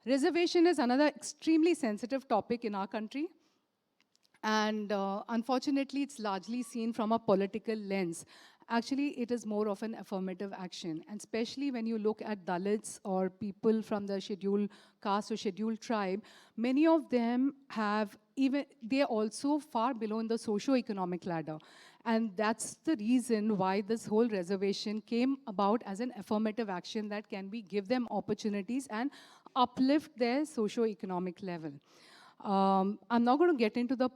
Reservation is another extremely sensitive topic in our country. And unfortunately, it's largely seen from a political lens. Actually, it is more of an affirmative action. And especially when you look at Dalits or people from the scheduled caste or scheduled tribe, many of them they're also far below in the socio-economic ladder. And that's the reason why this whole reservation came about as an affirmative action that can give them opportunities and uplift their socio-economic level. I'm not going to get into the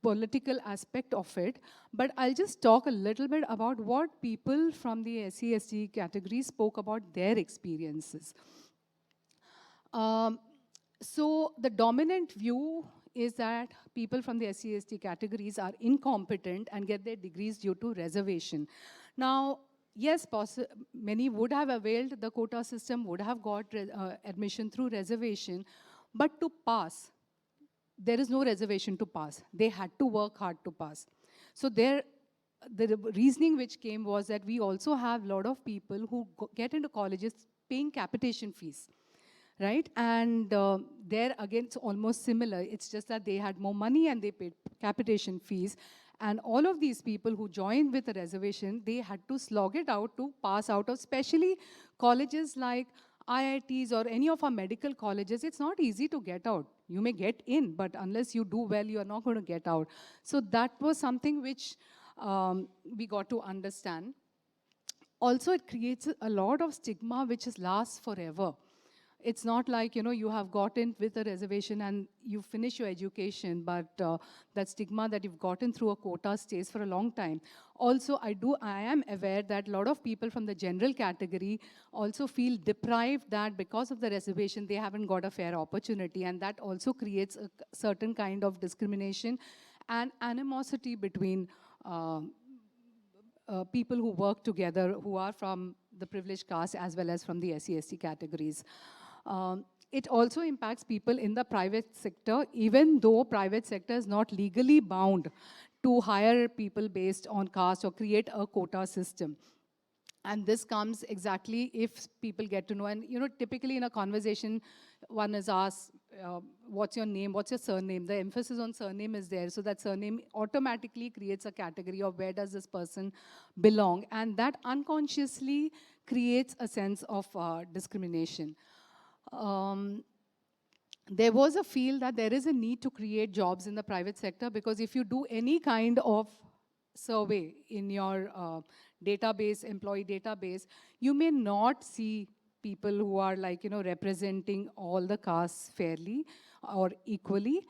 political aspect of it, but I'll just talk a little bit about what people from the SC/ST category spoke about their experiences. So the dominant view is that people from the SC/ST categories are incompetent and get their degrees due to reservation. Now, yes, many would have availed the quota system, would have got admission through reservation, but to pass, there is no reservation to pass. They had to work hard to pass. So the reasoning which came was that we also have a lot of people who get into colleges paying capitation fees, right? And there again, it's almost similar. It's just that they had more money and they paid capitation fees. And all of these people who joined with a reservation, they had to slog it out to pass out of, especially colleges like IITs or any of our medical colleges. It's not easy to get out. You may get in, but unless you do well, you are not going to get out. So that was something which we got to understand. Also, it creates a lot of stigma which lasts forever. It's not like, you have gotten with a reservation and you finish your education, but that stigma that you've gotten through a quota stays for a long time. Also, I am aware that a lot of people from the general category also feel deprived that because of the reservation, they haven't got a fair opportunity, and that also creates a certain kind of discrimination and animosity between people who work together, who are from the privileged caste as well as from the SC/ST categories. It also impacts people in the private sector, even though private sector is not legally bound to hire people based on caste or create a quota system. And this comes exactly if people get to know. And typically in a conversation, one is asked, what's your name, what's your surname? The emphasis on surname is there. So that surname automatically creates a category of where does this person belong. And that unconsciously creates a sense of discrimination. There was a feel that there is a need to create jobs in the private sector, because if you do any kind of survey in your database, employee database, you may not see people who are representing all the castes fairly or equally.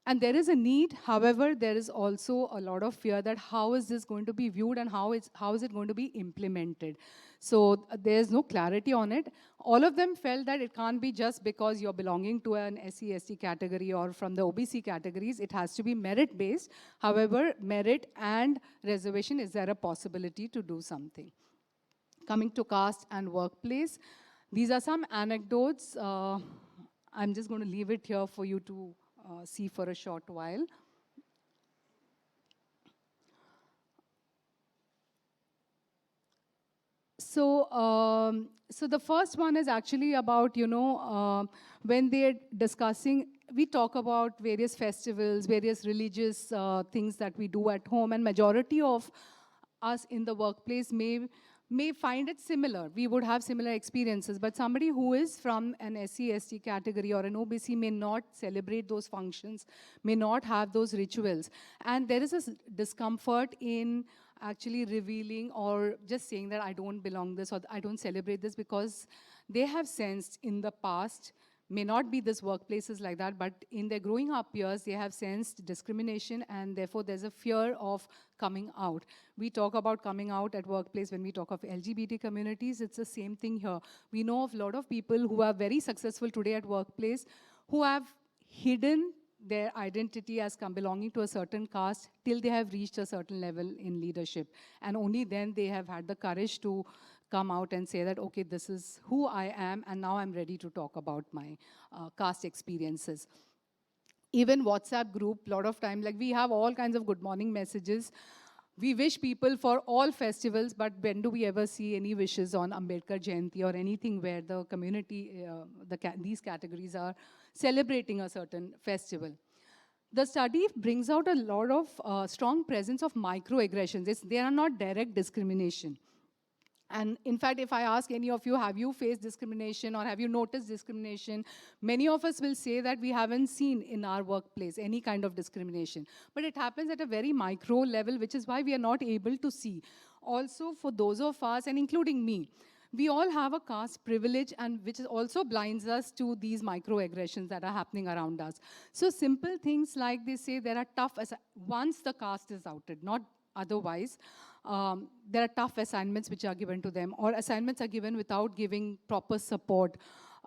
And there is a need. However, there is also a lot of fear that how is this going to be viewed and how is it going to be implemented. So there's no clarity on it. All of them felt that it can't be just because you're belonging to an SC/ST category or from the OBC categories. It has to be merit-based. However, merit and reservation, is there a possibility to do something? Coming to caste and workplace, these are some anecdotes. I'm just going to leave it here for you to see for a short while. So, so the first one is actually about, when they're discussing, we talk about various festivals, various religious things that we do at home, and majority of us in the workplace may find it similar. We would have similar experiences, but somebody who is from an SC/ST category or an OBC may not celebrate those functions, may not have those rituals. And there is a discomfort in actually revealing or just saying that I don't belong this or I don't celebrate this, because they have sensed in the past, may not be this workplaces like that, but in their growing up years, they have sensed discrimination, and therefore there's a fear of coming out. We talk about coming out at workplace when we talk of LGBT communities. It's the same thing here. We know of a lot of people who are very successful today at workplace who have hidden their identity as belonging to a certain caste till they have reached a certain level in leadership. And only then they have had the courage to come out and say that, okay, this is who I am, and now I'm ready to talk about my caste experiences. Even WhatsApp group, a lot of time, we have all kinds of good morning messages. We wish people for all festivals, but when do we ever see any wishes on Ambedkar Jayanti or anything where the community, these categories are celebrating a certain festival? The study brings out a lot of strong presence of microaggressions. They are not direct discrimination. And in fact, if I ask any of you, have you faced discrimination or have you noticed discrimination? Many of us will say that we haven't seen in our workplace any kind of discrimination. But it happens at a very micro level, which is why we are not able to see. Also, for those of us, and including me, we all have a caste privilege, and which also blinds us to these microaggressions that are happening around us. So simple things like they say there are tough, once the caste is outed, not otherwise, there are tough assignments which are given to them, or assignments are given without giving proper support.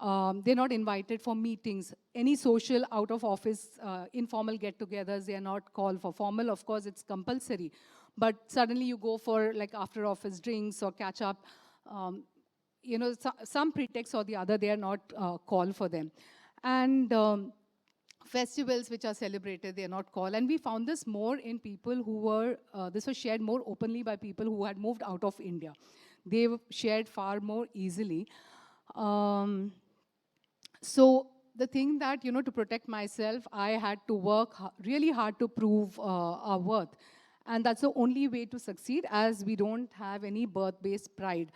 They're not invited for meetings. Any social out of office, informal get-togethers, they are not called for. Formal, of course, it's compulsory. But suddenly you go for like after office drinks or catch up. You know, some pretext or the other, they are not called for them. And festivals which are celebrated, they are not called. And we found this more in people who were, this was shared more openly by people who had moved out of India. They shared far more easily. So the thing that, you know, to protect myself, I had to work really hard to prove our worth. And that's the only way to succeed, as we don't have any birth-based pride.